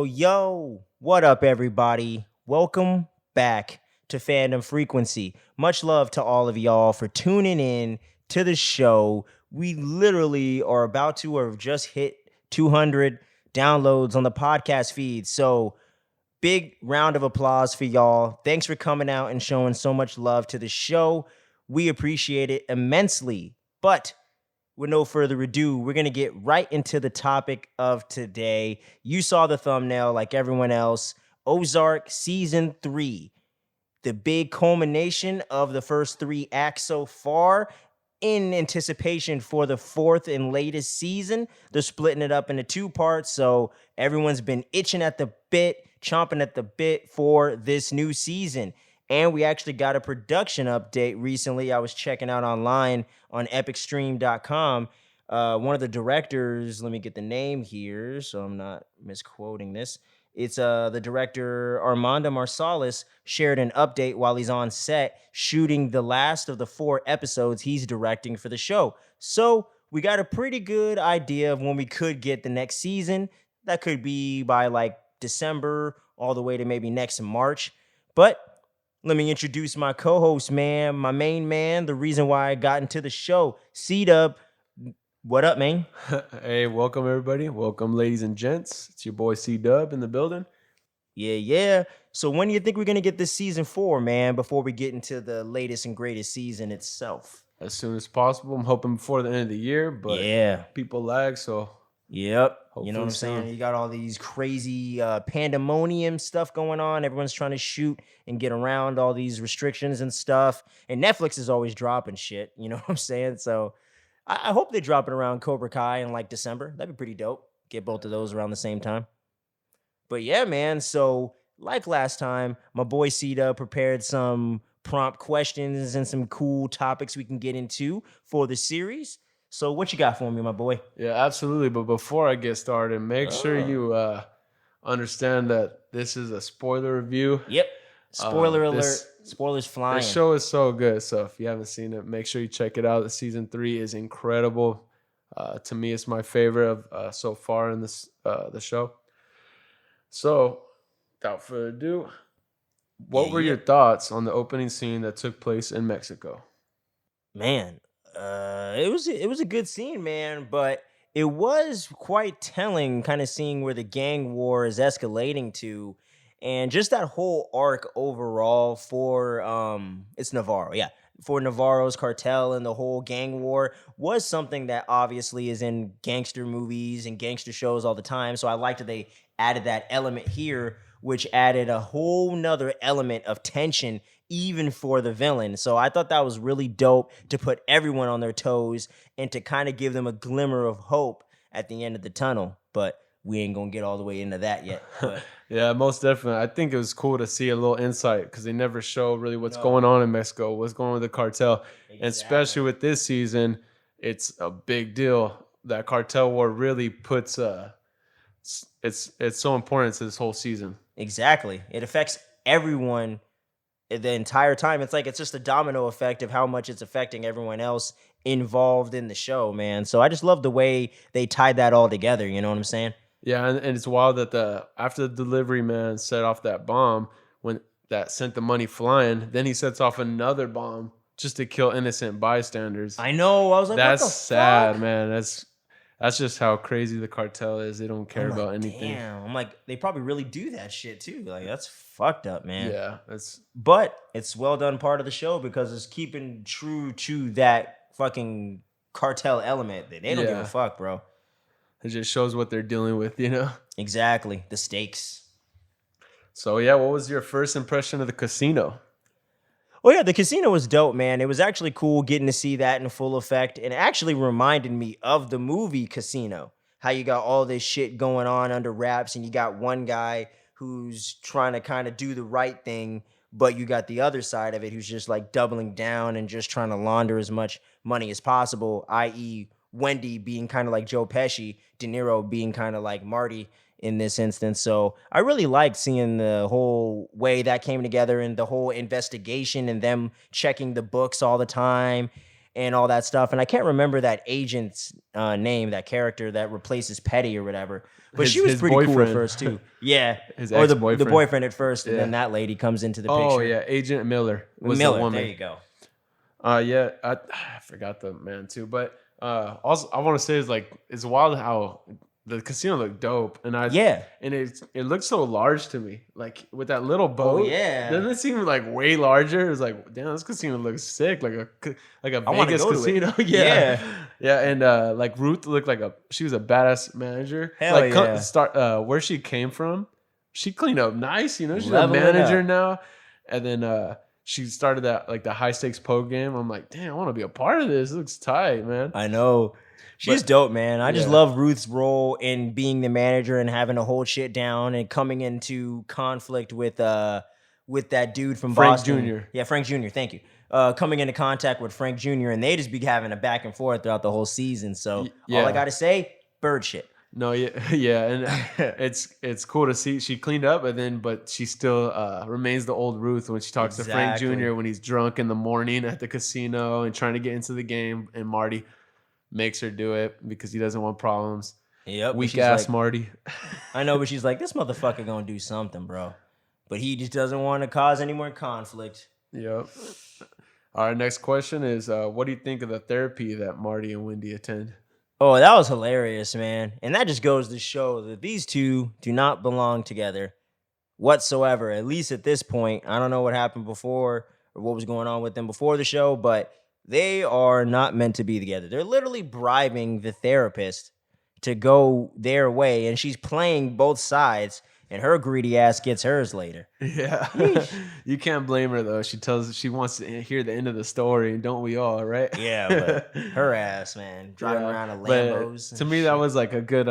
Yo, what up, everybody? Welcome back to Fandom Frequency. Much love to all of y'all for tuning in to the show. We literally are about to or have just hit 200 downloads on the podcast feed. So, big round of applause for y'all. Thanks for coming out and showing so much love to the show. We appreciate it immensely. But with no further ado, we're going to get right into the topic of today. You saw the thumbnail like everyone else. Ozark Season 3. The big culmination of the first 3 acts so far in anticipation for the 4th and latest season. They're splitting it up into 2 parts, so everyone's been itching at the bit, chomping at the bit for this new season. And we actually got a production update recently. I was checking out online on epicstream.com. One of the directors, let me get the name here so I'm not misquoting this. It's the director Armando Marsalis shared an update while he's on set shooting the last of the 4 episodes he's directing for the show. So we got a pretty good idea of when we could get the next season. That could be by like December all the way to maybe next March. But let me introduce my co-host, man, my main man, the reason why I got into the show, C-Dub. What up, man? Hey, welcome, everybody. Welcome, ladies and gents. It's your boy C-Dub in the building. Yeah. So when do you think we're going to get this season 4, man, before we get into the latest and greatest season itself? As soon as possible. I'm hoping before the end of the year, but people lag, so... Yep. Hopefully you know what I'm saying? You got all these crazy pandemonium stuff going on. Everyone's trying to shoot and get around all these restrictions and stuff. And Netflix is always dropping shit. You know what I'm saying? So I hope they drop it around Cobra Kai in like December. That'd be pretty dope. Get both of those around the same time. But yeah, man. So like last time, my boy Cita prepared some prompt questions and some cool topics we can get into for the series. So what you got for me, my boy? Yeah, absolutely. But before I get started, make sure you understand that this is a spoiler review. Yep. Spoiler alert. Spoilers flying. The show is so good. So if you haven't seen it, make sure you check it out. The season 3 is incredible. To me, it's my favorite of so far in this the show. So without further ado, what were your thoughts on the opening scene that took place in Mexico? Man, it was a good scene, man, but it was quite telling kind of seeing where the gang war is escalating to, and just that whole arc overall for it's Navarro, for Navarro's cartel and the whole gang war was something that obviously is in gangster movies and gangster shows all the time. So I liked that they added that element here, which added a whole nother element of tension even for the villain. So I thought that was really dope to put everyone on their toes and to kind of give them a glimmer of hope at the end of the tunnel. But we ain't gonna get all the way into that yet. But yeah, most definitely. I think it was cool to see a little insight because they never show really what's going on in Mexico, what's going on with the cartel. Exactly. And especially with this season, it's a big deal. That cartel war really puts it's so important to this whole season. Exactly. It affects everyone the entire time. It's like it's just a domino effect of how much it's affecting everyone else involved in the show, man. So I just love the way they tied that all together. You know what I'm saying? Yeah, and it's wild that after the delivery man set off that bomb, when that sent the money flying, then he sets off another bomb just to kill innocent bystanders. I know. I was like, that's what the sad, fuck? Man. That's just how crazy the cartel is. They don't care about anything. Damn. I'm like, they probably really do that shit too. Like, that's fucked up, man. Yeah. But it's well done part of the show because it's keeping true to that fucking cartel element. They don't give a fuck, bro. It just shows what they're dealing with, you know? Exactly. The stakes. So, yeah, what was your first impression of the casino? Oh, yeah, the casino was dope, man. It was actually cool getting to see that in full effect. And it actually reminded me of the movie Casino. How you got all this shit going on under wraps and you got one guy who's trying to kind of do the right thing, But you got the other side of it who's just like doubling down and just trying to launder as much money as possible, i.e., Wendy being kind of like Joe Pesci, De Niro being kind of like Marty in this instance. So I really liked seeing the whole way that came together and the whole investigation and them checking the books all the time and all that stuff. And I can't remember that agent's name, that character that replaces Petty or whatever. But she was his pretty cool at boyfriend. first too. Yeah. His Or the ex-boyfriend. boyfriend at first, and Yeah. then that lady comes into the picture. Oh yeah, Agent Miller was Miller, the woman. there you go. Yeah, I forgot the man too, but also I want to say is like it's wild how the casino looked dope, and it looked so large to me, like with that little boat. yeah. Doesn't it seem like way larger? It's like, damn, this casino looks sick, like a wanna Vegas go to it. casino. Yeah. Yeah, and like Ruth looked like she was a badass manager. Hell like yeah. where she came from, she cleaned up nice. You know, she's Leveling a manager up. now, and then she started that like the high stakes poker game. I'm like, damn, I want to be a part of this. It looks tight, man. I know. She's dope, man. I just yeah. love Ruth's role in being the manager and having to hold shit down and coming into conflict with that dude from Frank Boston. Jr. Yeah, Frank Jr. Thank you. Coming into contact with Frank Jr. and they just be having a back and forth throughout the whole season. So all I gotta say, bird shit. No, yeah, and it's cool to see she cleaned up, but she still remains the old Ruth when she talks to Frank Jr. when he's drunk in the morning at the casino and trying to get into the game, and Marty makes her do it because he doesn't want problems. Yep. Weak ass like, Marty. I know, but she's like, this motherfucker gonna do something, bro. But he just doesn't want to cause any more conflict. Yep. All right, next question is, what do you think of the therapy that Marty and Wendy attend? Oh, that was hilarious, man. And that just goes to show that these two do not belong together whatsoever, at least at this point. I don't know what happened before or what was going on with them before the show, but they are not meant to be together. They're literally bribing the therapist to go their way, and she's playing both sides, and her greedy ass gets hers later. Yeah. You can't blame her, though. She wants to hear the end of the story, don't we all, right? Yeah, but her ass, man, driving around in Lambos. But to me, that was like a good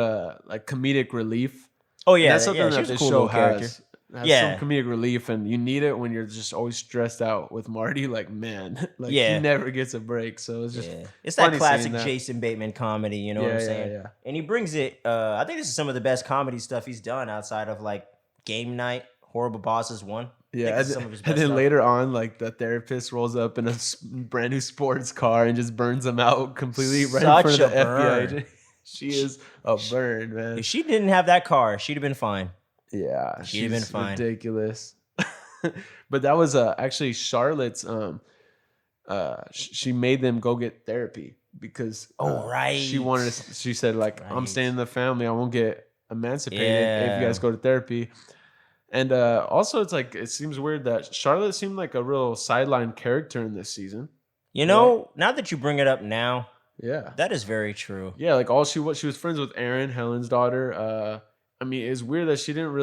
like comedic relief. Oh yeah, and that's something she that was a this cool show little character. has. Yeah. Some comedic relief, and you need it when you're just always stressed out with Marty. Like, man, like Yeah. he never gets a break. So it's just it's that funny classic seeing that. Jason Bateman comedy, you know what I'm saying? Yeah. And he brings it. I think this is some of the best comedy stuff he's done outside of like Game Night, Horrible Bosses 1. Yeah, and then later on, like the therapist rolls up in a brand new sports car and just burns him out completely right in front of the FBI agent. She is a burn, man. If she didn't have that car, she'd have been fine. Yeah, she'd have been fine. Ridiculous. But that was actually Charlotte's. She made them go get therapy because right. She said like, I'm staying in the family. I won't get emancipated if you guys go to therapy. And also, it's like it seems weird that Charlotte seemed like a real sideline character in this season. You know, now that you bring it up now, yeah, that is very true. Yeah, like she was friends with Erin, Helen's daughter. I mean, it's weird that she didn't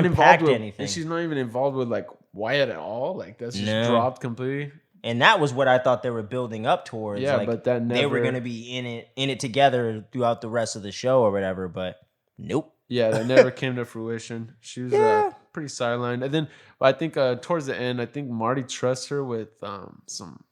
impact anything. And she's not even involved with like Wyatt at all. Like that's just dropped completely. And that was what I thought they were building up towards. Yeah, like, but that never... they were going to be in it together throughout the rest of the show or whatever. But nope. Yeah, that never came to fruition. She was pretty sidelined. And then I think towards the end, I think Marty trusts her with some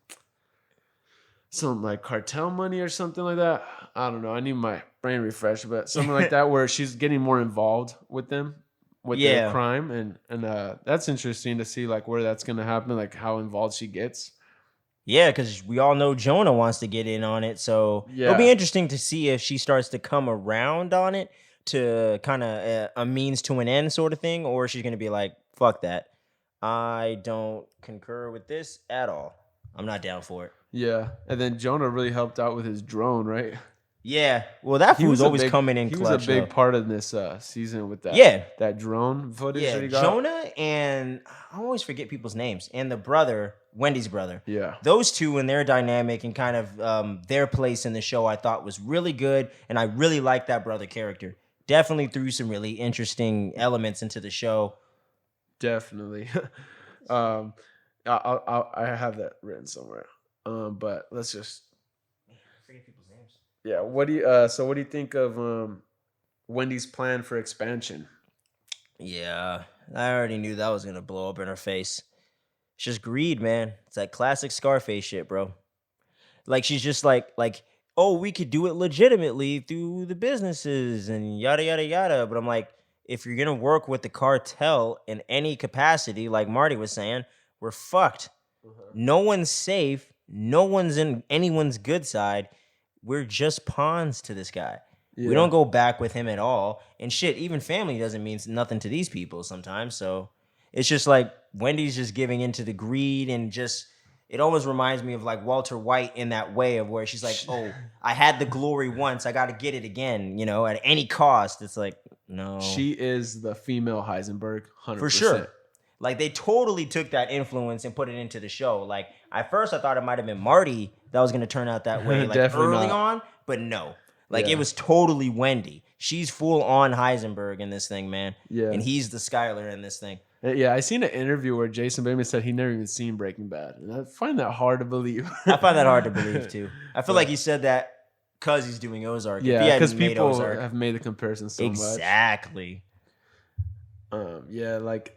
like cartel money or something like that. I don't know. I need my brain refreshed, but something like that where she's getting more involved with them, with their crime, and that's interesting to see like where that's gonna happen, like how involved she gets. Yeah, because we all know Jonah wants to get in on it, so it'll be interesting to see if she starts to come around on it to kind of a means to an end sort of thing, or she's gonna be like, "Fuck that, I don't concur with this at all. I'm not down for it." Yeah, and then Jonah really helped out with his drone, right? Yeah, well, that fool's always coming in clutch. He was a big part of this season with that. That drone footage that he got. Jonah and I always forget people's names, and the brother, Wendy's brother. Yeah, those two and their dynamic and kind of their place in the show, I thought was really good, and I really liked that brother character. Definitely threw some really interesting elements into the show. Definitely. I have that written somewhere. But let's just forget people's names. Yeah. What do you think of Wendy's plan for expansion? Yeah, I already knew that was gonna blow up in her face. It's just greed, man. It's that classic Scarface shit, bro. Like she's just like, oh, we could do it legitimately through the businesses and yada yada yada. But I'm like, if you're gonna work with the cartel in any capacity, like Marty was saying, we're fucked. No one's safe. No one's in anyone's good side. We're just pawns to this guy. We Yeah. don't go back with him at all. And shit, even family doesn't mean nothing to these people sometimes. So it's just like Wendy's just giving into the greed and just it almost reminds me of like Walter White in that way of where she's like, oh, I had the glory once, I got to get it again, at any cost. It's like, no. She is the female Heisenberg, 100%. For sure. Like they totally took that influence and put it into the show. Like at first I thought it might have been Marty that was going to turn out that way like Definitely early not. on, but no. Like Yeah. it was totally Wendy. She's full on Heisenberg in this thing, man. Yeah. And he's the Skylar in this thing. Yeah, I seen an interview where Jason Bateman said he never even seen Breaking Bad, and I find that hard to believe. I find that hard to believe too. I feel like he said that because he's doing Ozark. If he Yeah, hadn't because made people Ozark, have made the comparison so exactly. much. Yeah, like,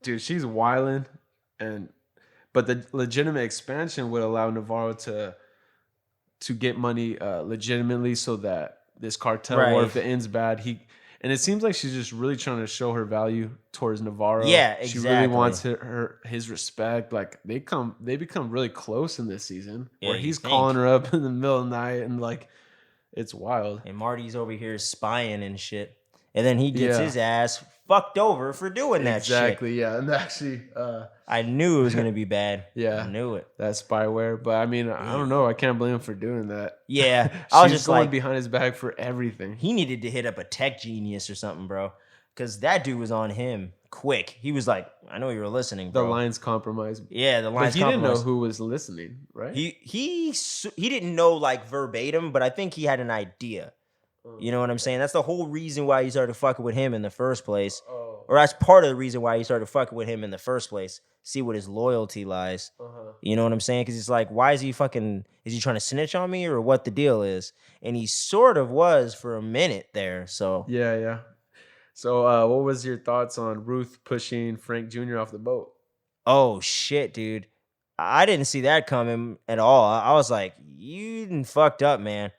dude, she's wilding, but the legitimate expansion would allow Navarro to get money legitimately, so that this cartel, or Right. if it ends bad, and it seems like she's just really trying to show her value towards Navarro. Yeah, She really exactly. wants his respect. Like they become really close in this season, Yeah, where you he's think. calling her up in the middle of the night, and like it's wild. And Marty's over here spying and shit. And then he gets Yeah. his ass fucked over for doing that shit. Exactly. Yeah, and actually, I knew it was gonna be bad. Yeah. I knew it. that spyware. But I mean, I don't know. I can't blame him for doing that. Yeah, I was She's just going like, behind his back for everything. he needed to hit up a tech genius or something, bro. Because that dude was on him quick. He was like, I know you were listening, The bro. lines compromised. Yeah, the But lines he didn't know compromised. who was listening, right? He didn't know like verbatim, but I think he had an idea. You know what I'm saying? That's the whole reason why he started fucking with him in the first place. Oh. Or that's part of the reason why he started fucking with him in the first place. See what his loyalty lies. Uh-huh. You know what I'm saying? Because he's like, why is he trying to snitch on me or what the deal is? And he sort of was for a minute there. So Yeah. So, what was your thoughts on Ruth pushing Frank Jr. off the boat? oh shit, dude. I didn't see that coming at all. I was like, you done fucked up, man.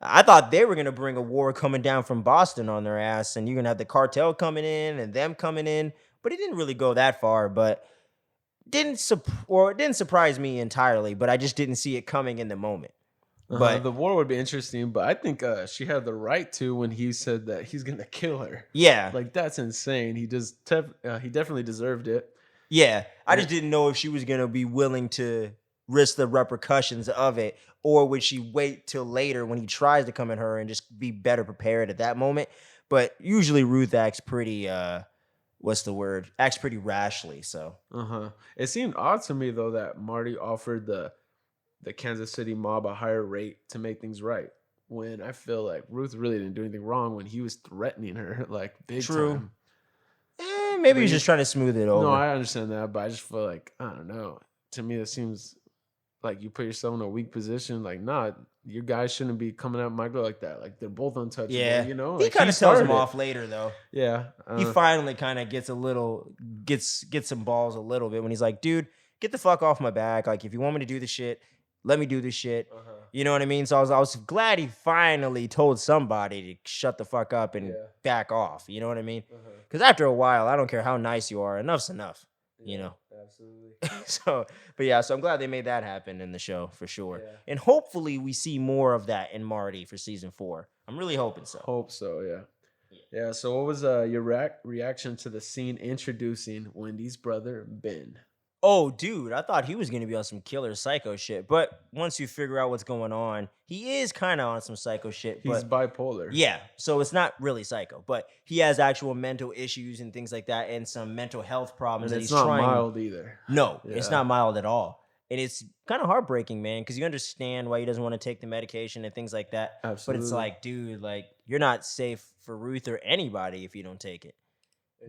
I thought they were gonna bring a war coming down from Boston on their ass, and you're gonna have the cartel coming in and them coming in, but it didn't really go that far. But it didn't surprise me entirely. But I just didn't see it coming in the moment. But the war would be interesting, but I think she had the right to when he said that he's gonna kill her. yeah, Like that's insane. He definitely deserved it. yeah, I just didn't know if she was gonna be willing to risk the repercussions of it, or would she wait till later when he tries to come at her and just be better prepared at that moment. But usually Ruth acts pretty acts pretty rashly. So It seemed odd to me though that Marty offered the Kansas City mob a higher rate to make things right, when I feel like Ruth really didn't do anything wrong when he was threatening her like big True. time. maybe he's just trying to smooth it over. No, I understand that, but I just feel like, I don't know. To me, it seems like you put yourself in a weak position. Like, nah, your guys shouldn't be coming at my girl like that. Like, they're both untouchable. Yeah, You know, he like, kind of tells started him it. off later though. Yeah, He finally kind of gets some balls a little bit when he's like, dude, get the fuck off my back. Like, if you want me to do this shit, let me do this shit. You know what I mean? So I was glad he finally told somebody to shut the fuck up and back off. You know what I mean? Because after a while, I don't care how nice you are, enough's enough. You know? Absolutely. So I'm glad they made that happen in the show for sure. Yeah. And hopefully we see more of that in Marty for season 4. I'm really hoping so. Hope so, yeah. Yeah, so what was your reaction to the scene introducing Wendy's brother, Ben? Oh, dude, I thought he was going to be on some killer psycho shit. But once you figure out what's going on, he is kind of on some psycho shit. He's But bipolar. yeah, so it's not really psycho, but he has actual mental issues and things like that, and some mental health problems And that it's he's not trying. mild either. No, it's Yeah. not mild at all. And it's kind of heartbreaking, man, because you understand why he doesn't want to take the medication and things like that. Absolutely. But it's like, dude, like, you're not safe for Ruth or anybody if you don't take it.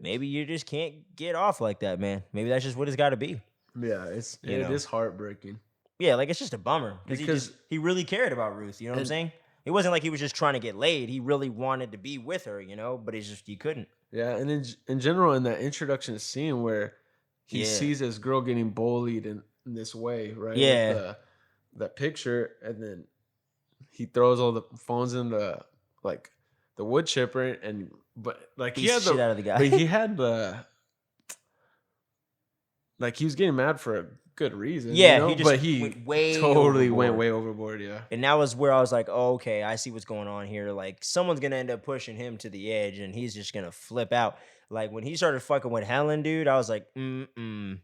Maybe you just can't get off like that, man. Maybe that's just what it's got to be. Yeah, it You know. is heartbreaking. Yeah, like, it's just a bummer Because- he really cared about Ruth. You know what I'm and- saying? It wasn't like he was just trying to get laid. He really wanted to be with her, but it's just he couldn't. Yeah, and in general, in that introduction scene where he Yeah. sees this girl getting bullied in this way, right? Yeah. With that picture, and then he throws all the phones in the wood chipper, but like Beats the shit out of the guy. but he had the like he was getting mad for a good reason. Yeah, he just but he went way totally went overboard. way overboard. Yeah, And that was where I was like, oh, okay, I see what's going on here. Like, someone's going to end up pushing him to the edge, and he's just going to flip out. Like, when he started fucking with Helen, dude, I was like, no,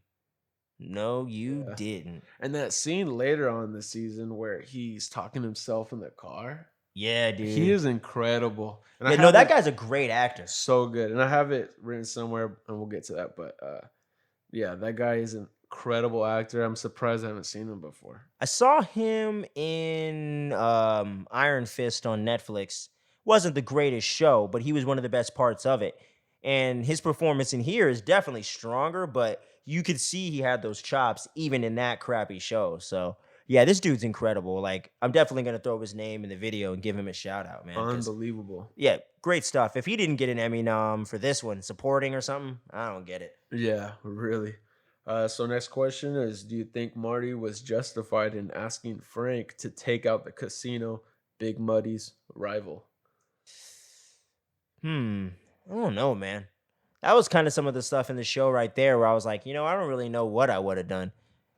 you Yeah. didn't. And that scene later on in the season where he's talking to himself in the car. Yeah, dude. He is incredible. And yeah, no, that guy's a great actor. So good. And I have it written somewhere, and we'll get to that. But yeah, that guy is an incredible actor. I'm surprised I haven't seen him before. I saw him in Iron Fist on Netflix. Wasn't the greatest show, but he was one of the best parts of it. And his performance in here is definitely stronger, but you could see he had those chops even in that crappy show. So, yeah, this dude's incredible. Like, I'm definitely going to throw his name in the video and give him a shout out, man. Unbelievable. Yeah, great stuff. If he didn't get an Emmy nom for this one, supporting or something, I don't get it. Yeah, really. So next question is, do you think Marty was justified in asking Frank to take out the casino, Big Muddy's rival? I don't know, man. That was kind of some of the stuff in the show right there where I was like, I don't really know what I would have done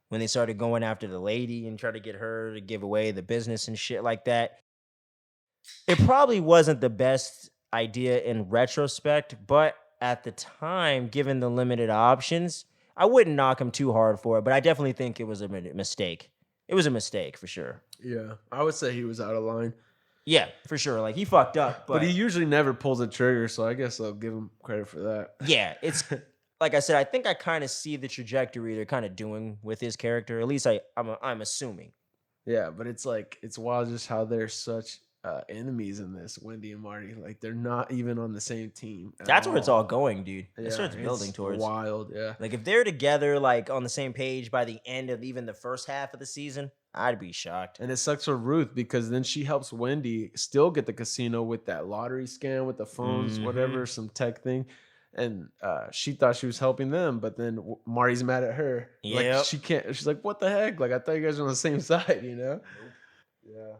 when they started going after the lady and try to get her to give away the business and shit like that. It probably wasn't the best idea in retrospect, but at the time, given the limited options, I wouldn't knock him too hard for it, but I definitely think it was a mistake. It was a mistake for sure. Yeah, I would say he was out of line. Yeah, for sure. Like, he fucked up, but he usually never pulls a trigger, so I guess I'll give him credit for that. Yeah, it's like I said, I think I kind of see the trajectory they're kind of doing with his character. At least I'm assuming. Yeah, but it's wild just how they're such enemies in this, Wendy and Marty. Like, they're not even on the same team. That's where it's all going, dude. That's Yeah, what it's building towards. Wild, yeah. Like, if they're together, like, on the same page by the end of even the first half of the season, I'd be shocked. And it sucks for Ruth because then she helps Wendy still get the casino with that lottery scam with the phones, whatever, some tech thing. And she thought she was helping them, but then Marty's mad at her. Yep. Like, she can't. She's like, what the heck? Like, I thought you guys were on the same side, Yeah.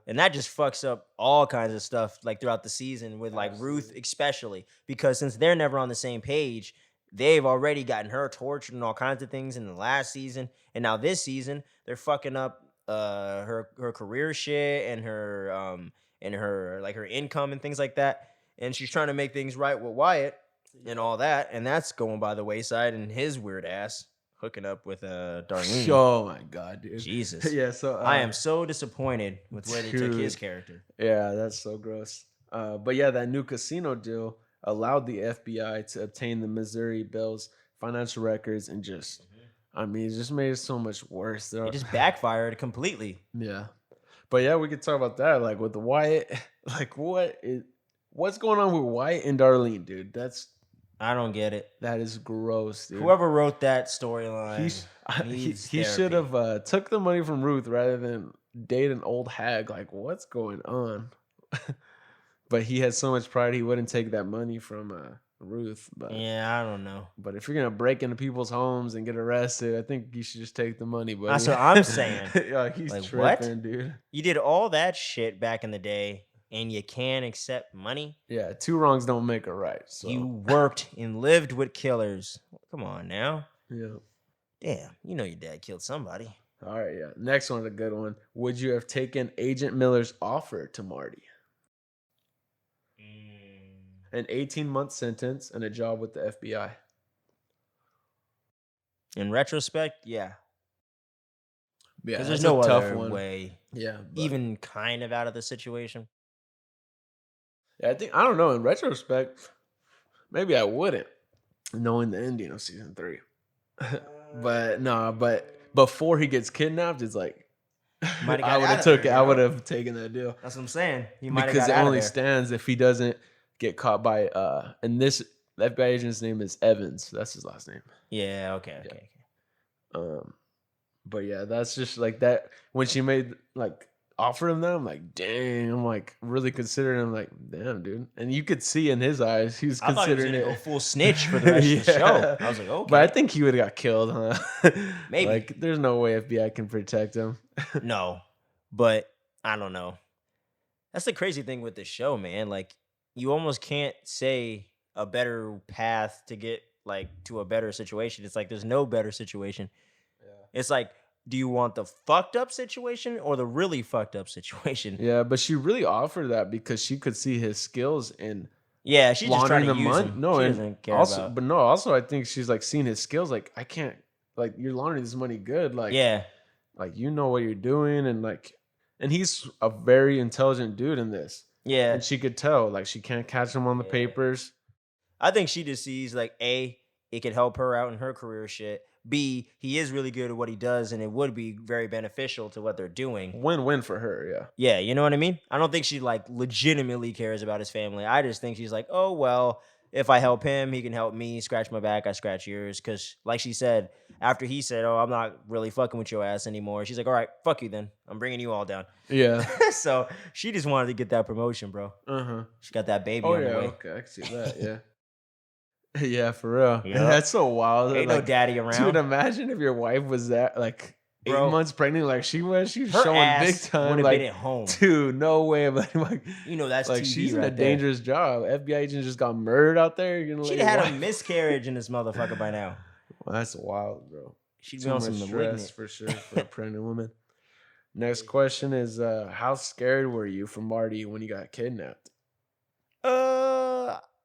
And that just fucks up all kinds of stuff, like, throughout the season with, like, Ruth especially. Because since they're never on the same page, they've already gotten her tortured and all kinds of things in the last season. And now this season, they're fucking up her career shit and her like her income and things like that. And she's trying to make things right with Wyatt and all that. And that's going by the wayside, and his weird ass hooking up with Darlene. Oh my god, dude. Jesus. Yeah, so I am so disappointed with where they took his character. Yeah, that's so gross. But yeah, that new casino deal allowed the FBI to obtain the Missouri Bell's financial records and just I mean, it just made it so much worse. It just backfired completely. Yeah. But yeah, we could talk about that. Like with the Wyatt, like what's going on with Wyatt and Darlene, dude? I don't get it. That is gross, dude. Whoever wrote that storyline, he should have took the money from Ruth rather than date an old hag. Like, what's going on? But he had so much pride, he wouldn't take that money from Ruth. But yeah, I don't know. But if you're gonna break into people's homes and get arrested, I think you should just take the money. But that's what I'm saying. Yeah, he's like, tripping, what? Dude. You did all that shit back in the day, and you can't accept money? Yeah, two wrongs don't make a right. So. You worked and lived with killers. Come on now. Yeah. Damn, you know your dad killed somebody. All right, yeah. Next one's a good one. Would you have taken Agent Miller's offer to Marty? An 18-month sentence and a job with the FBI. In retrospect, yeah. Yeah, because there's no other way. Yeah, even kind of out of the situation. Yeah, I don't know. In retrospect, maybe I wouldn't, knowing the ending of season 3. But before he gets kidnapped, it's like I would have taken that deal. That's what I'm saying. Because it only stands if he doesn't get caught by and the FBI agent's name is Evans. That's his last name. Yeah. Okay. But yeah, that's just like that. When she made like offered him that, I'm like, dang. I'm like really considering. I'm like, damn, dude. And you could see in his eyes, he was I thought he was considering gonna it. go full snitch for the rest of the show. I was like, But I okay, think he would have got killed, huh? maybe. Like, there's no way FBI can protect him. No, but I don't know. That's the crazy thing with the show, man. Like, you almost can't say a better path to get like to a better situation. It's like there's no better situation. It's like, do you want the fucked up situation or the really fucked up situation? Yeah, but she really offered that because she could see his skills in Yeah, she's just trying laundering to the use money. him. No, She and doesn't care also, about. but no, also I think she's like seeing his skills. Like, I can't, like, you're laundering this money good. Yeah, Like you know what you're doing, and like, and he's a very intelligent dude in this. yeah, And she could tell, like, she can't catch him on the yeah. papers. I think she just sees like A, it could help her out in her career shit. B, he is really good at what he does, and it would be very beneficial to what they're doing. Win-win for her, yeah. Yeah, you know what I mean? I don't think she like legitimately cares about his family. I just think she's like, oh well, if I help him, he can help me. Scratch my back, I scratch yours. Cause like she said, after he said, "Oh, I'm not really fucking with your ass anymore," she's like, "All right, fuck you then. I'm bringing you all down." Yeah. So she just wanted to get that promotion, bro. Uh-huh. She got that baby Oh, on yeah, the way. okay, I can see that, yeah. Yeah, for real. Yup. That's so wild. Ain't no Like, daddy dude, around, imagine if your wife was that, like, bro. 8 months pregnant like she was. She was Her showing big ass time. would have Like, been at home. dude, no way. Like, You know that's like TV she's in a right there. dangerous job. FBI agent just got murdered out there. You're gonna let She'd your have had a wife- miscarriage in this motherfucker by now. Well, that's wild, bro. She'd be Too on much some stress malignant. for sure for a pregnant woman. Next question is, how scared were you for Marty when he got kidnapped?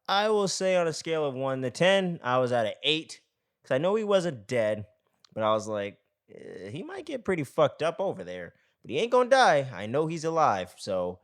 I will say on a scale of 1 to 10, I was at an 8 because I know he wasn't dead, but I was like, he might get pretty fucked up over there, but he ain't gonna die. I know he's alive, so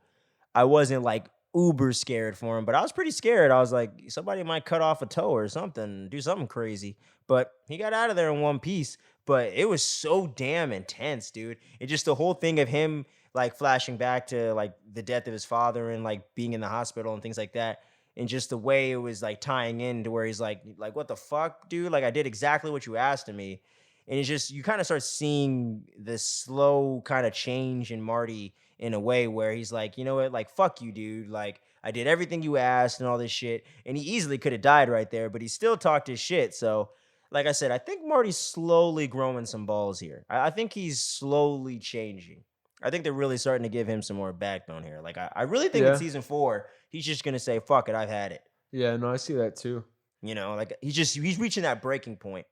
I wasn't like uber scared for him, but I was pretty scared. I was like, somebody might cut off a toe or something, do something crazy. But he got out of there in one piece. But it was so damn intense, dude. It just the whole thing of him like flashing back to like the death of his father and like being in the hospital and things like that. And just the way it was like tying in to where he's like, what the fuck, dude? Like I did exactly what you asked of me. And it's just you kind of start seeing this slow kind of change in Marty in a way where he's like, you know what, like fuck you, dude. Like I did everything you asked and all this shit. And he easily could have died right there, but he still talked his shit. So, like I said, I think Marty's slowly growing some balls here. I think he's slowly changing. I think they're really starting to give him some more backbone here. Like I really think in Yeah. season 4, he's just gonna say, fuck it, I've had it. Yeah, no, I see that too. You know, like he's reaching that breaking point.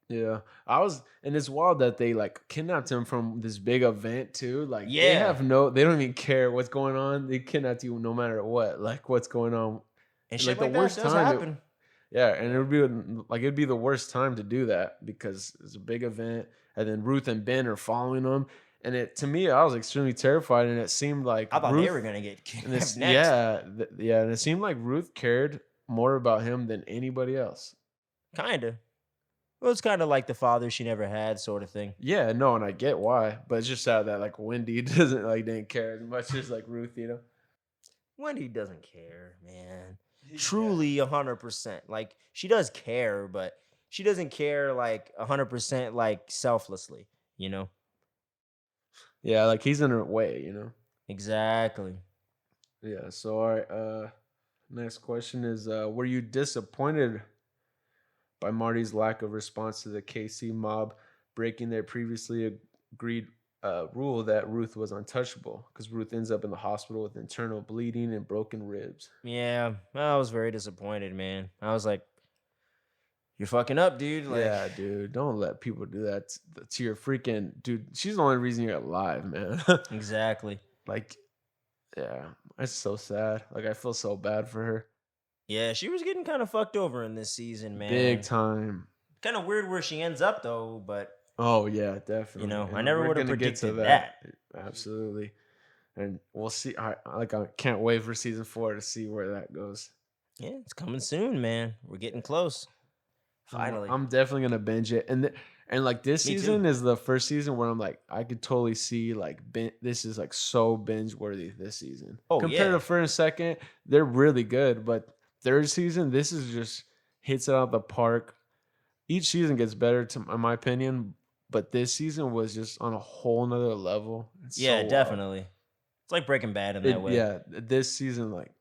Yeah, and it's wild that they like kidnapped him from this big event too. Like, they Yeah. they don't even care what's going on. They kidnapped you no matter what, like what's going on. And Like, shit the like that worst does time it- happen. Yeah, and it'd be the worst time to do that because it's a big event, and then Ruth and Ben are following them. And to me, I was extremely terrified, and it seemed like I thought Ruth, they were gonna get and kidnapped next. yeah, and it seemed like Ruth cared more about him than anybody else. Kinda. Well, it's kind of like the father she never had, sort of thing. Yeah, no, and I get why, but it's just sad that like Wendy didn't care as much as like Ruth, you know. Wendy doesn't care, man. Truly 100%. Like she does care, but she doesn't care like 100% like selflessly, you know? Yeah, like he's in her way, you know. Exactly. Yeah. So all right, next question is, were you disappointed by Marty's lack of response to the KC mob breaking their previously agreed rule that Ruth was untouchable? Because Ruth ends up in the hospital with internal bleeding and broken ribs. Yeah, I was very disappointed, man. I was like, you're fucking up, dude. Like, Yeah, dude, don't let people do that to your freaking dude. She's the only reason you're alive, man. exactly. Like, yeah, it's so sad. Like, I feel so bad for her. Yeah, she was getting kind of fucked over in this season, man. Big time. Kind of weird where she ends up, though, but Oh yeah, definitely. you know, I And never we're would have gonna get to predicted that. Absolutely. And we'll see. I can't wait for season 4 to see where that goes. Yeah, it's coming soon, man. We're getting close. Finally. I'm definitely gonna binge it. And like this Me too. season is the first season where I'm like, I could totally see like this is like so binge worthy this season. Oh, compared yeah. to first and second, they're really good. But third season, this is just hits it out of the park. Each season gets better, in my opinion. But this season was just on a whole nother level. It's so Yeah, wild. definitely. It's like Breaking Bad in that way. Yeah, this season like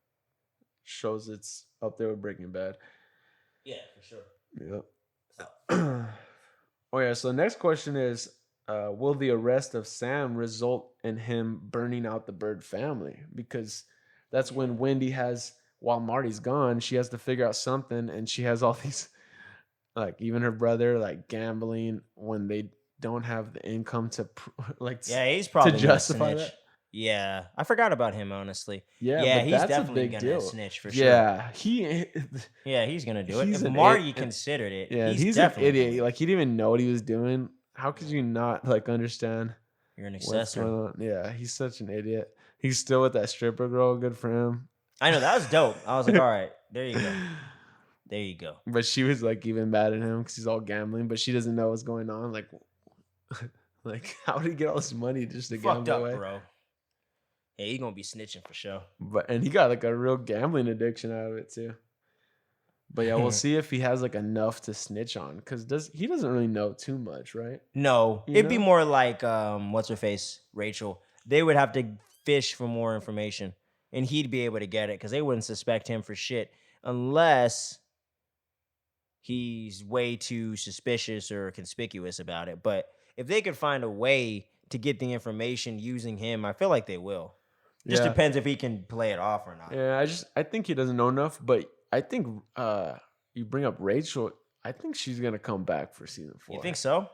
shows it's up there with Breaking Bad. Yeah, for sure. Yep. Oh yeah. So the next question is, will the arrest of Sam result in him burning out the Bird family? Because that's when Wendy has, while Marty's gone, she has to figure out something, and she has all these, like even her brother, like gambling when they don't have the income to, Yeah, he's to probably gonna justify snitch. that. Yeah, I forgot about him, honestly. Yeah, Yeah, but he's that's a definitely big gonna deal. snitch for sure. Yeah, he. Yeah, he's gonna do it. He's If an Marty it. considered it, Yeah, he's he's an definitely gonna idiot. do it. Like he didn't even know what he was doing. How could you not like understand You're an what's going accessory. on? Yeah, he's such an idiot. He's still with that stripper girl. Good for him. I know that was dope. I was like, all right, there you go. There you go. But she was like even mad at him because he's all gambling, but she doesn't know what's going on. Like, like how did he get all this money just to Fucked gamble up, away? bro. Yeah, he's gonna be snitching for sure. And he got like a real gambling addiction out of it too. But yeah, we'll see if he has like enough to snitch on, because he doesn't really know too much, right? No, You it'd be know? more like what's her face, Rachel. They would have to fish for more information, and he'd be able to get it because they wouldn't suspect him for shit unless he's way too suspicious or conspicuous about it. But if they could find a way to get the information using him, I feel like they will. Just Yeah. depends if he can play it off or not. Yeah, I think he doesn't know enough, but I think you bring up Rachel, I think she's gonna come back for season 4. You think so?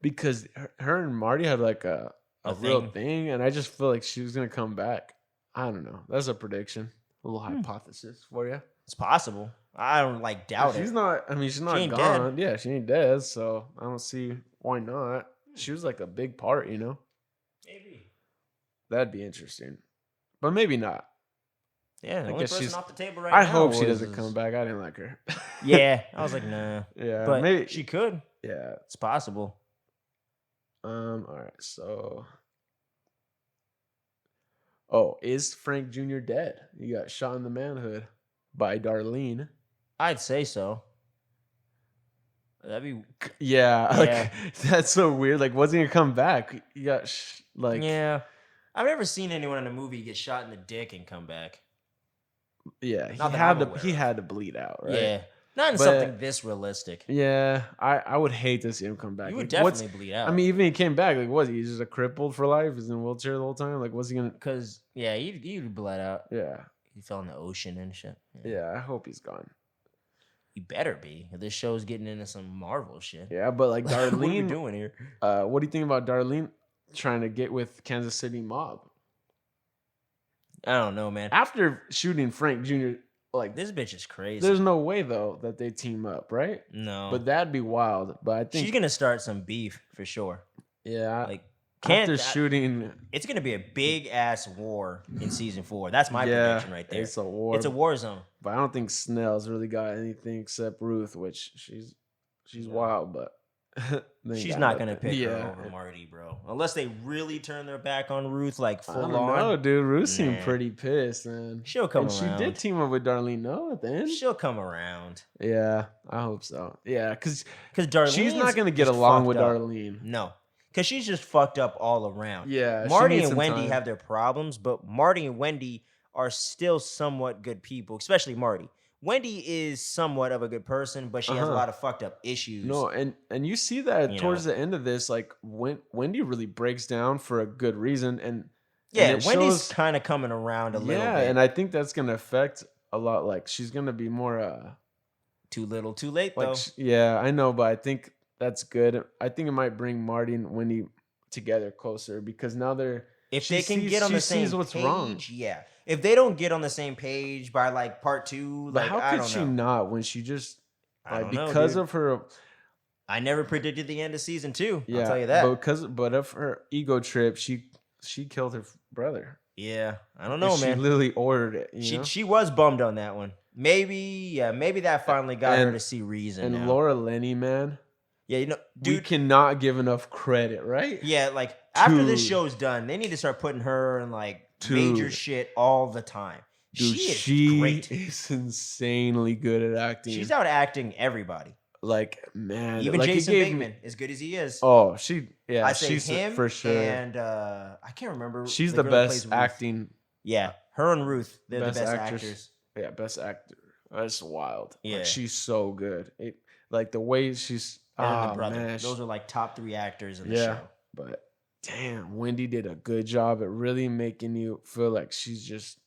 Because her and Marty had like a real thing. thing, and I just feel like she was gonna come back. I don't know. That's a prediction, a little hypothesis for you. It's possible. I don't doubt She's it. not. I mean, she's not ain't gone. Yeah, she ain't dead. So I don't see why not. She was like a big part, you know. Maybe. That'd be interesting, but maybe not. Yeah, the I only guess person she's. off the table right I now. hope she doesn't come back. I didn't like her. Yeah, I was like, nah. Yeah, But maybe she could. Yeah. It's possible. All right. So. Oh, is Frank Jr. dead? He got shot in the manhood by Darlene. I'd say so. That'd be Yeah, Yeah. like that's so weird. Like, wasn't he gonna come back? He got yeah. I've never seen anyone in a movie get shot in the dick and come back. yeah. He Not that I'm had to. aware He of. had to bleed out, right? Yeah, not in But- something this realistic. Yeah, I would hate to see him come back. You would Like, what's- definitely bleed out. I mean, even he came back. Like, was he just a crippled for life? He's in a wheelchair the whole time. Like, what's he gonna? because he bled out. Yeah, He fell in the ocean and shit. yeah. I hope he's gone. He better be. This show's getting into some Marvel shit. Yeah, but like what are we Darlene, doing here? what do you think about Darlene trying to get with Kansas City mob I don't know, man. after shooting Frank Jr.? Like, This bitch is crazy. there's no way though that they team up, right? no, But that'd be wild. But I think she's gonna start some beef for sure. yeah, Like, after shooting, it's gonna be a big ass war in season 4. That's my yeah, prediction right there. it's a war. It's a war zone. But I don't think Snell's really got anything except Ruth, which she's No. wild, but they ain't She's got not gonna nothing. pick her over Marty, bro. Unless they really turn their back on Ruth, like I full don't on. know, dude. Ruth seemed Nah. pretty pissed, man. She'll come And around. she did team up with Darlene, no, at the end. She'll come around. Yeah, I hope so. Yeah, because Because Darlene, she's not gonna get along with Darlene. No, because she's just fucked up all around. Yeah, she Marty needs and some Wendy time. have their problems, but Marty and Wendy are still somewhat good people, especially Marty. Wendy is somewhat of a good person, but she has a Uh-huh. lot of fucked up issues. No, and you see that You towards know. the end of this, like when Wendy really breaks down for a good reason, and yeah, and it Wendy's shows- kind of coming around a little yeah, bit. and I think that's gonna affect a lot. Like she's gonna be more Too little, too late, like though. yeah, I know, but I think that's good. I think it might bring Marty and Wendy together closer because now they're If she they can sees- get on she the same sees what's page, wrong. yeah. If they don't get on the same page by like part 2, But like how I could don't she know. not when she just I like don't know, because dude. of her I never predicted the end of season 2. yeah I'll tell you that. but of her ego trip she killed her brother. Yeah, I don't And know, she man. literally ordered it. You know? She was bummed on that one. Maybe that finally got her And- to see reason. and now. Laura Linney, man, yeah, we dude. cannot give enough credit, right? Yeah, like after this Dude. show's done, they need to start putting her in like major Dude. shit all the time. Dude, she is great. is insanely good at acting. She's out acting everybody. like man, Even like, it Jason gave Bateman, me- as good as he is. Oh, Yeah, I say she's him for sure. and I can't remember She's the the girl that plays best Ruth. acting. Yeah, her and Ruth, they're the Best best actress. actors. Yeah, best actor. That's wild. Yeah. Like she's so good. Like the way she's. And the Oh brother. man. Those are like top 3 actors in the Yeah, show. but damn, Wendy did a good job at really making you feel like she's just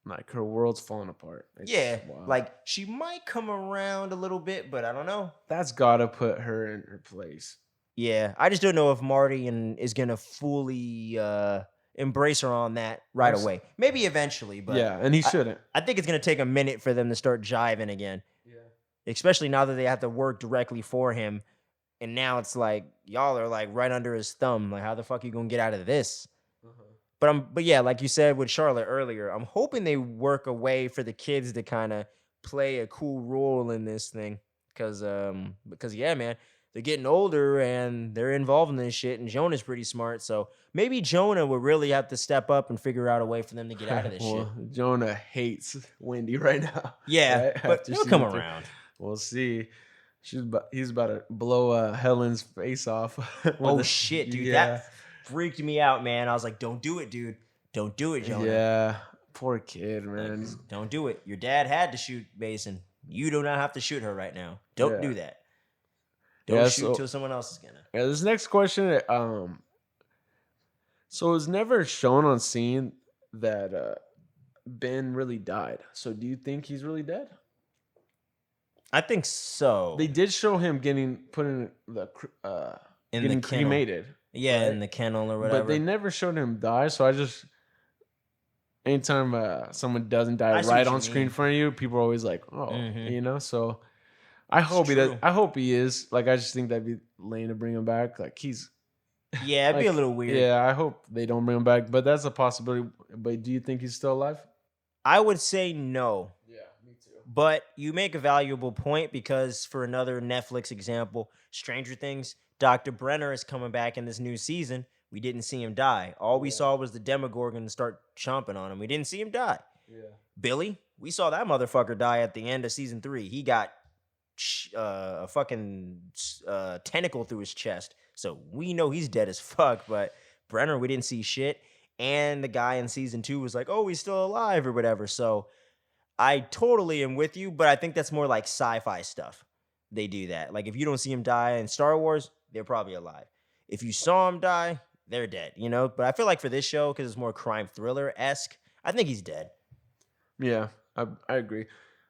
like her world's falling apart. Yeah, wild. like she might come around a little bit, but I don't know. That's gotta put her in her place. Yeah, I just don't know if Marty is gonna fully embrace her on that right away. Maybe eventually, but Yeah, and he shouldn't. I think it's gonna take a minute for them to start jiving again. Yeah. Especially now that they have to work directly for him. And now it's like y'all are like right under his thumb. Like, how the fuck you gonna get out of this? But yeah, like you said with Charlotte earlier, I'm hoping they work a way for the kids to kind of play a cool role in this thing. Because yeah, man, they're getting older and they're involved in this shit. And Jonah's pretty smart, so maybe Jonah would really have to step up and figure out a way for them to get out of this shit. Jonah hates Wendy right now. Yeah, right? but he'll come around. We'll see. He's about to blow Helen's face off. Oh shit, dude! That freaked me out, man. I was like, "Don't do it, dude. Don't do it, Jonah." Yeah, poor kid, man. Don't do it. Your dad had to shoot Mason. You do not have to shoot her right now. Don't do that. Don't shoot till someone else is gonna. Yeah, this next question. So it was never shown on scene that Ben really died. So do you think he's really dead? I think so. They did show him getting put in getting cremated. Yeah, right? In the kennel or whatever. But they never showed him die. So I just, anytime someone doesn't die right on screen in front of you, people are always like, "Oh, you know." So I hope he does. I hope he is. Like, I just think that'd be lame to bring him back. Like he's. Yeah, it'd be a little weird. Yeah, I hope they don't bring him back. But that's a possibility. But do you think he's still alive? I would say no. Yeah, me too. But you make a valuable point because for another Netflix example, Stranger Things, Dr. Brenner is coming back in this new season. We didn't see him die. All we saw was the Demogorgon start chomping on him. We didn't see him die. Yeah. Billy, we saw that motherfucker die at the end of season 3. He got a fucking tentacle through his chest. So we know he's dead as fuck. But Brenner, we didn't see shit. And the guy in season 2 was like, "Oh, he's still alive," or whatever. So I totally am with you, but I think that's more like sci-fi stuff. They do that. Like if you don't see him die in Star Wars, they're probably alive. If you saw him die, they're dead, you know? But I feel like for this show, because it's more crime thriller-esque, I think he's dead. Yeah, I agree.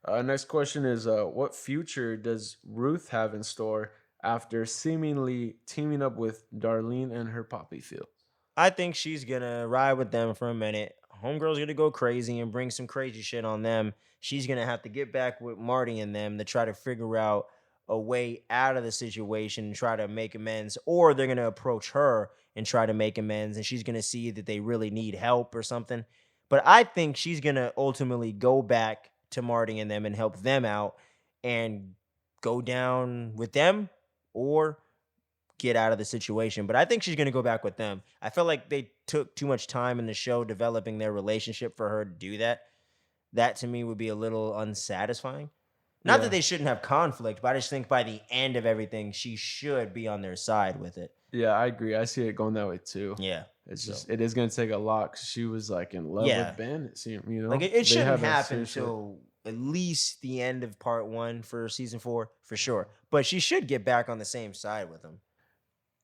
Next question is, what future does Ruth have in store after seemingly teaming up with Darlene and her poppy field? I think she's going to ride with them for a minute. Homegirl's going to go crazy and bring some crazy shit on them. She's going to have to get back with Marty and them to try to figure out a way out of the situation and try to make amends. Or they're going to approach her and try to make amends, and she's going to see that they really need help or something. But I think she's going to ultimately go back to Marty and them and help them out and go down with them or get out of the situation. But I think she's going to go back with them. I feel like they took too much time in the show developing their relationship for her to do that. That to me would be a little unsatisfying. Not that they shouldn't have conflict, but I just think by the end of everything, she should be on their side with it. Yeah, I agree. I see it going that way too. Yeah. It's just, it is going to take a lot because she was like in love with Ben. It seemed, you know, like it shouldn't happen until at least the end of part 1 for season 4 for sure. But she should get back on the same side with him.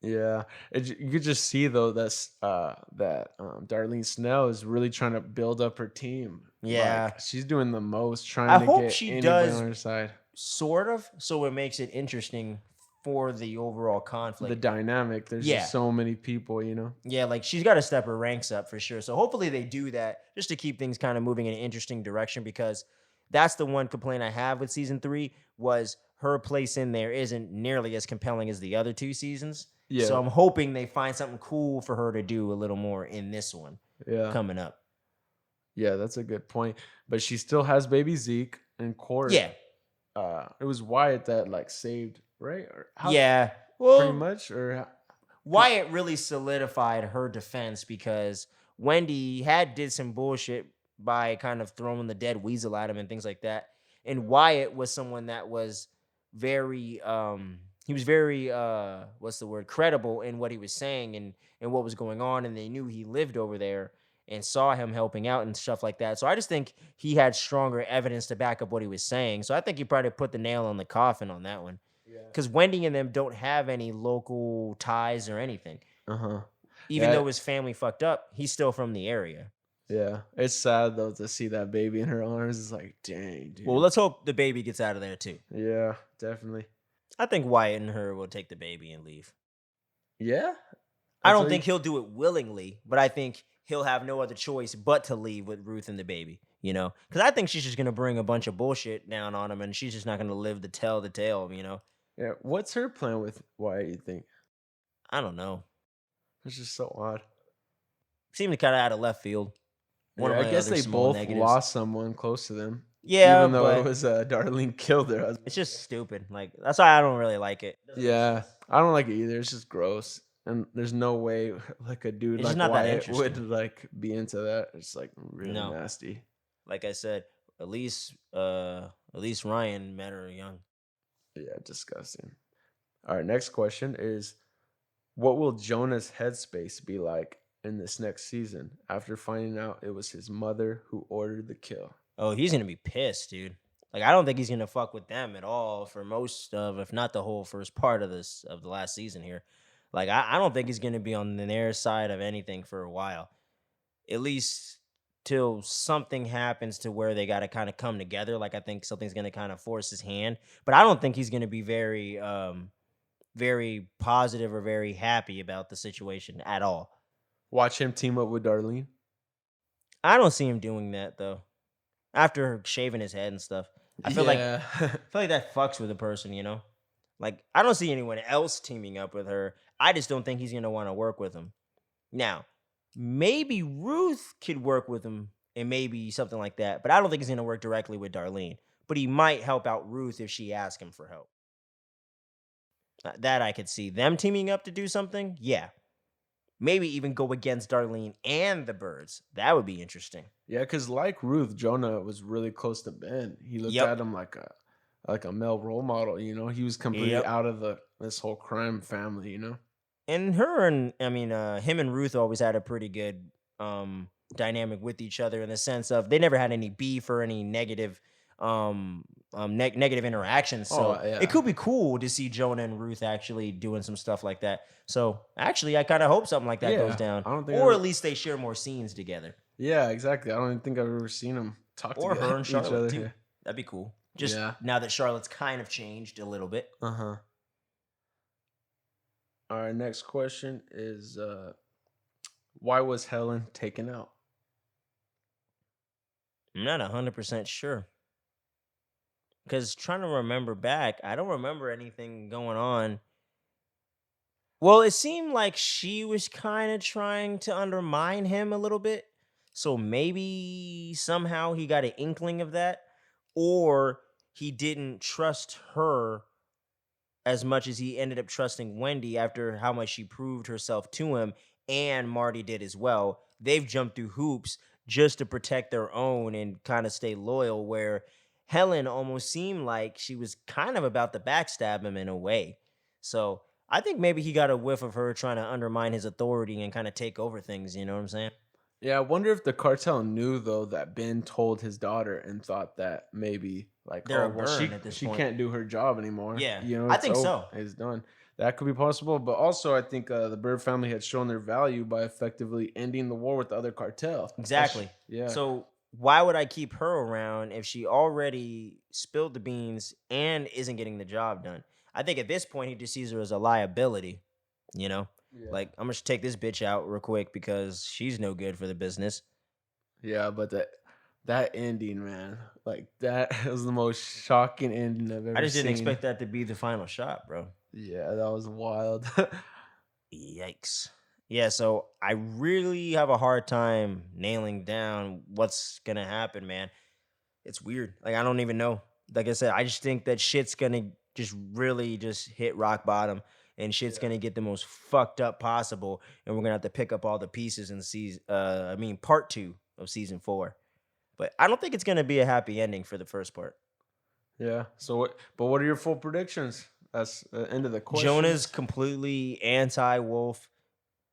Yeah, you could just see though that Darlene Snell is really trying to build up her team. Yeah, like, she's doing the most trying to get she anybody does on her side. Sort of, so it makes it interesting for the overall conflict. The dynamic. There's just so many people, you know. Yeah, like she's got to step her ranks up for sure. So hopefully they do that just to keep things kind of moving in an interesting direction, because that's the one complaint I have with season 3 was her place in there isn't nearly as compelling as the other 2 seasons. Yeah. So I'm hoping they find something cool for her to do a little more in this one coming up. Yeah, that's a good point. But she still has baby Zeke and Corey. Yeah. It was Wyatt that like saved, right? Or well, pretty much. Or Wyatt really solidified her defense because Wendy did some bullshit by kind of throwing the dead weasel at him and things like that. And Wyatt was someone that was very he was very what's the word, credible in what he was saying and what was going on, and they knew he lived over there and saw him helping out and stuff like that. So I just think he had stronger evidence to back up what he was saying. So I think he probably put the nail on the coffin on that one. Yeah. Because Wendy and them don't have any local ties or anything. Uh-huh. Even Yeah. though his family fucked up, he's still from the area. Yeah. It's sad though to see that baby in her arms. It's like, dang, dude. Well, let's hope the baby gets out of there too. Yeah, definitely. I think Wyatt and her will take the baby and leave. Yeah. I That's don't what think he'll do it willingly, but I think he'll have no other choice but to leave with Ruth and the baby, you know? Because I think she's just going to bring a bunch of bullshit down on him, and she's just not going to live to tell the tale, you know? Yeah. What's her plan with Wyatt, you think? I don't know. It's just so odd. Seemed kind of out of left field. One Yeah, of I my guess other they small both negatives. lost someone close to them. Yeah, Even though but it was Darlene killed her husband. it's just stupid. Like, that's why I don't really like it. Yeah, I don't like it either. It's just gross, and there's no way like a dude It's like just not that Wyatt would interesting. like be into that. It's like really No. nasty. Like I said, at least Ryan met her young. Yeah, disgusting. All right, next question is, what will Jonah's headspace be like in this next season after finding out it was his mother who ordered the kill? Oh, he's gonna be pissed, dude. Like, I don't think he's gonna fuck with them at all for most of, if not the whole first part of the last season here. Like, I don't think he's gonna be on their side of anything for a while. At least till something happens to where they gotta kind of come together. Like, I think something's gonna kind of force his hand. But I don't think he's gonna be very positive or very happy about the situation at all. Watch him team up with Darlene. I don't see him doing that though. After shaving his head and stuff. I feel like that fucks with a person, you know? Like, I don't see anyone else teaming up with her. I just don't think he's gonna want to work with him. Now, maybe Ruth could work with him and maybe something like that, but I don't think he's gonna work directly with Darlene. But he might help out Ruth if she asks him for help. That I could see. Them teaming up to do something? Yeah. Maybe even go against Darlene and the birds. That would be interesting. Yeah, because like Ruth, Jonah was really close to Ben. He looked Yep. at him like a male role model. You know, he was completely Yep. out of this whole crime family. You know. And him and Ruth always had a pretty good dynamic with each other in the sense of they never had any beef or any negative negative interactions. So yeah. it could be cool to see Jonah and Ruth actually doing some stuff like that. So actually, I kind of hope something like that goes Yeah, down, I don't think or I- at least they share more scenes together, Yeah, exactly. I don't even think I've ever seen them talk or together. her and each Charlotte other. too. That'd be cool. Just Yeah. now that Charlotte's kind of changed a little bit. Uh huh. All right. Next question is, why was Helen taken out? I'm not 100% sure. Because trying to remember back, I don't remember anything going on. Well, it seemed like she was kind of trying to undermine him a little bit. So maybe somehow he got an inkling of that. Or he didn't trust her as much as he ended up trusting Wendy after how much she proved herself to him. And Marty did as well. They've jumped through hoops just to protect their own and kind of stay loyal, where Helen almost seemed like she was kind of about to backstab him in a way. So I think maybe he got a whiff of her trying to undermine his authority and kind of take over things. You know what I'm saying? Yeah, I wonder if the cartel knew though that Ben told his daughter and thought that maybe like, They're a well, burn at this she point. can't do her job anymore. Yeah, you know, I it's think over. so. It's done. That could be possible, but also I think the Bird family had shown their value by effectively ending the war with the other cartel. Exactly. Yeah. So why would I keep her around if she already spilled the beans and isn't getting the job done? I think at this point he just sees her as a liability. You know, Yeah. like I'm gonna take this bitch out real quick because she's no good for the business. Yeah, but that ending, man, like that was the most shocking ending I've ever seen. I just didn't expect that to be the final shot, bro. Yeah, that was wild. Yikes. Yeah, so I really have a hard time nailing down what's gonna happen, man. It's weird. Like I don't even know. Like I said, I just think that shit's gonna just really just hit rock bottom and shit's gonna get the most fucked up possible, and we're gonna have to pick up all the pieces in part 2 of season 4. But I don't think it's gonna be a happy ending for the first part. Yeah. So what? But what are your full predictions? That's the end of the Jonah's questions. completely anti-Wolf.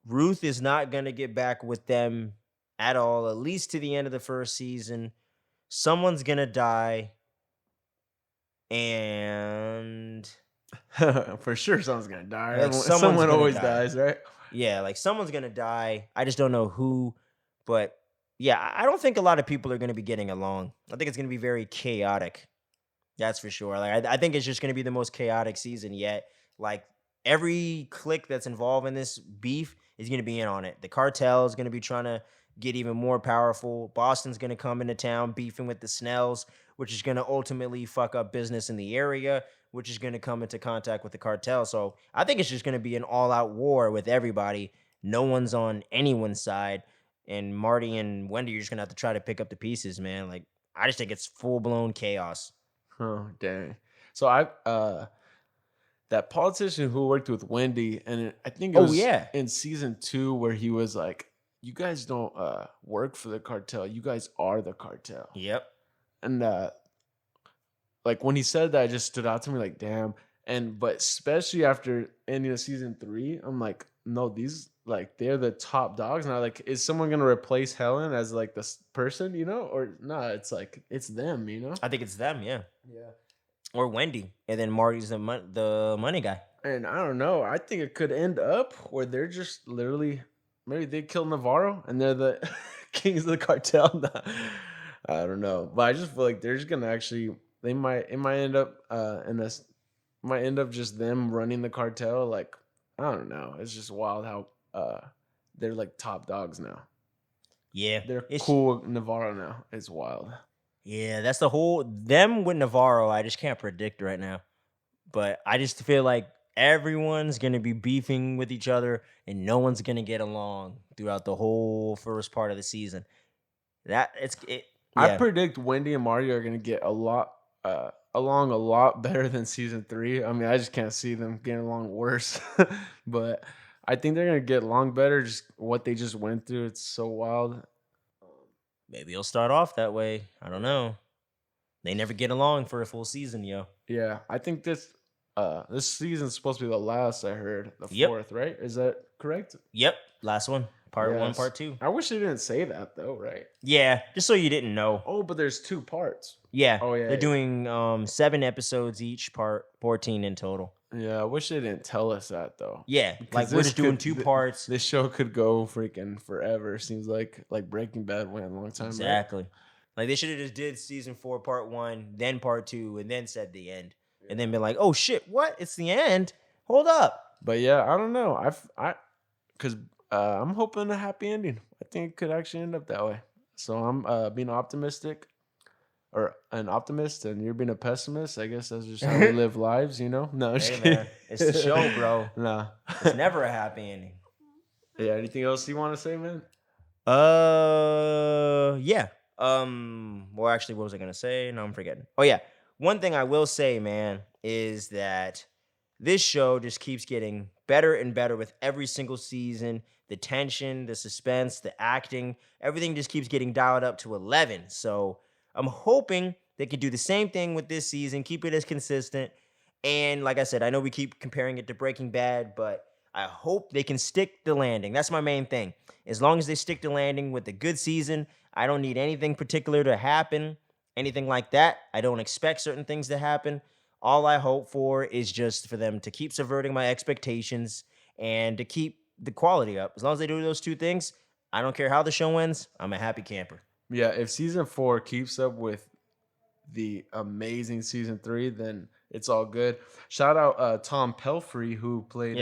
Ruth is not going to get back with them at all, at least to the end of the first season. Someone's going to die. And For sure, someone's gonna die. like someone's Someone going to always die. dies, right? Yeah, like someone's going to die. I just don't know who. But yeah, I don't think a lot of people are going to be getting along. I think it's going to be very chaotic. That's for sure. Like I think it's just going to be the most chaotic season yet. Like every clique that's involved in this beef is going to be in on it. The cartel is going to be trying to get even more powerful. Boston's going to come into town beefing with the Snells, which is going to ultimately fuck up business in the area, which is going to come into contact with the cartel. So I think it's just going to be an all-out war with everybody. No one's on anyone's side, and Marty and Wendy are just going to have to try to pick up the pieces, man. Like I just think it's full-blown chaos. Oh dang! So that politician who worked with Wendy, and I think it Oh was yeah. in season 2 where he was like, "You guys don't work for the cartel. You guys are the cartel." Yep. And like when he said that, it just stood out to me. Like, damn. And but especially after ending of season 3, I'm like, no, these like they're the top dogs now. Like, is someone gonna replace Helen as like this person, or nah? It's like it's them. I think it's them, yeah. Yeah. Or Wendy, and then Marty's the money guy. And I don't know. I think it could end up where they're just literally maybe they kill Navarro and they're the kings of the cartel. Nah, I don't know, but I just feel like they're just gonna actually it might end up in this might end up just them running the cartel. Like I don't know. It's just wild how they're like top dogs now. Yeah, They're it's cool with Navarro now. It's wild. yeah. That's the whole them with Navarro. I just can't predict right now, but I just feel like everyone's gonna be beefing with each other, and no one's gonna get along throughout the whole first part of the season. That it's it. I Yeah, predict Wendy and Marty are gonna get along a lot better than season 3. I mean, I just can't see them getting along worse. But I think they're gonna get along better. Just what they just went through, it's so wild. maybe it'll start off that way. I don't know. They never get along for a full season, yo. Yeah, I think this season's supposed to be the last. I heard the Yep. 4th, right? Is that correct? Yep. Last one. Part one, Yes. part two. I wish they didn't say that though, right? Yeah, just so you didn't know. Oh, but there's 2 parts. Yeah. Oh yeah. They're doing 7 episodes each, part 14 in total. Yeah, I wish they didn't tell us that though. Yeah. Because Like we're this just doing could- 2 th- parts. This show could go freaking forever. Seems like Breaking Bad went a long time. Right? Exactly. Like they should have just did season 4, part 1, then part 2, and then said the end. And then been like, oh shit, what? It's the end? Hold up. But yeah, I don't know. Because I'm hoping a happy ending. I think it could actually end up that way. So I'm being optimistic, or an optimist, and you're being a pessimist. I guess that's just how we live lives, No, I'm just Hey kidding. man, it's the show, bro. Nah. It's never a happy ending. Yeah. Anything else you want to say, man? Yeah. Well, actually, what was I gonna say? No, I'm forgetting. Oh yeah. One thing I will say, man, is that this show just keeps getting better and better with every single season. The tension, the suspense, the acting, everything just keeps getting dialed up to 11. So I'm hoping they can do the same thing with this season, keep it as consistent. And like I said, I know we keep comparing it to Breaking Bad, but I hope they can stick the landing. That's my main thing. As long as they stick the landing with a good season, I don't need anything particular to happen, anything like that. I don't expect certain things to happen. All I hope for is just for them to keep subverting my expectations and to keep the quality up. As long as they do those 2 things, I don't care how the show ends. I'm a happy camper. Yeah, if season 4 keeps up with the amazing season 3, then it's all good. Shout out Tom Pelfrey who played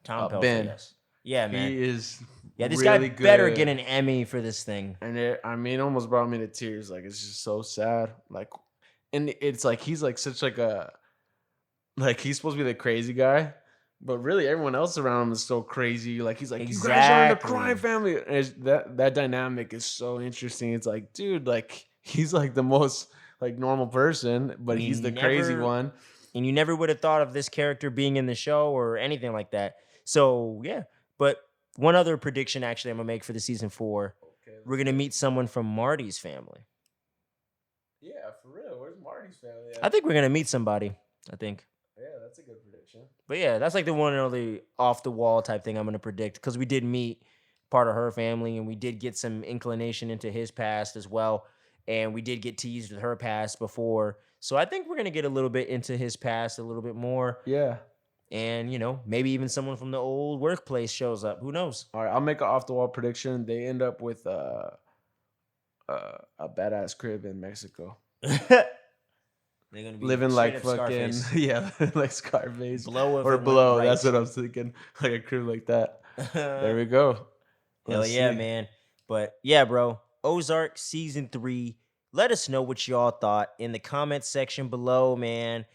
Tom Pelfrey, Ben. yes. Yeah, man. He is This really guy better good. get an Emmy for this thing. And it almost brought me to tears. Like it's just so sad. Like, and it's like he's like such like he's supposed to be the crazy guy, but really everyone else around him is so crazy. Like he's like, you guys are in the crime family. And that dynamic is so interesting. It's like, dude, like he's like the most like normal person, but he's the crazy one. And you never would have thought of this character being in the show or anything like that. So yeah, but one other prediction actually I'm gonna make for the season 4. Okay, We're gonna meet someone from Marty's family. Yeah, for real. Where's Marty's family at? I think we're gonna meet somebody. I think. Yeah, That's a good prediction. But yeah, that's like the one and only off the wall type thing I'm going to predict, because we did meet part of her family and we did get some inclination into his past as well. And we did get teased with her past before. So I think we're going to get a little bit into his past a little bit more. Yeah. And, you know, maybe even someone from the old workplace shows up. Who knows? All right, I'll make an off the wall prediction. They end up with a badass crib in Mexico. They're gonna be living like fucking Scarface. Yeah, like Scarface Blow or Blow. That's what I was thinking. Like a crib like that. There we go. Hell yeah, man. But yeah, bro. Ozark season 3. Let us know what y'all thought in the comments section below, man.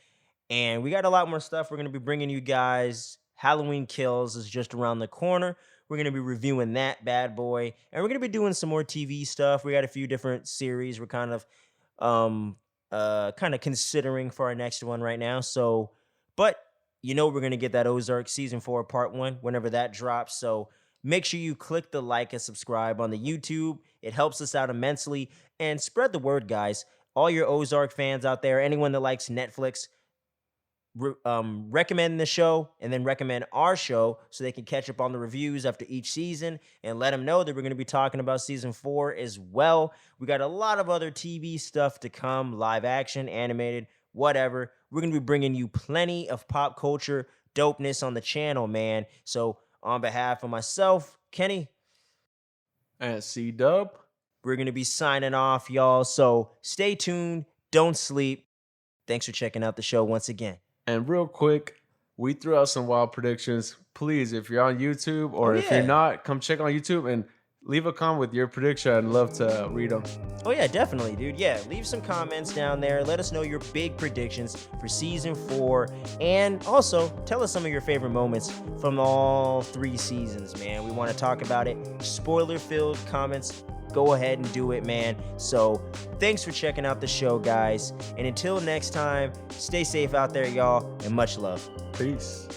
And we got a lot more stuff we're going to be bringing you guys. Halloween Kills is just around the corner. We're going to be reviewing that bad boy. And we're going to be doing some more TV stuff. We got a few different series we're kind of considering for our next one right now. So, but you know we're going to get that Ozark season 4 part 1 whenever that drops. So make sure you click the like and subscribe on the YouTube. It helps us out immensely. And spread the word, guys. All your Ozark fans out there, anyone that likes Netflix, recommend the show and then recommend our show so they can catch up on the reviews after each season, and let them know that we're going to be talking about season 4 as well. We got a lot of other TV stuff to come, live action, animated, whatever. We're going to be bringing you plenty of pop culture dopeness on the channel, man. So on behalf of myself, Kenny, and C-Dub, we're going to be signing off, y'all. So stay tuned. Don't sleep. Thanks for checking out the show once again. And real quick, we threw out some wild predictions. Please, if you're on YouTube or if you're not, come check on YouTube and leave a comment with your prediction. I'd love to read them. Oh, yeah, definitely, dude. Yeah, leave some comments down there. Let us know your big predictions for season 4. And also, tell us some of your favorite moments from all 3 seasons, man. We want to talk about it. Spoiler-filled comments. Go ahead and do it, man. So thanks for checking out the show, guys. And until next time, stay safe out there, y'all, and much love. Peace.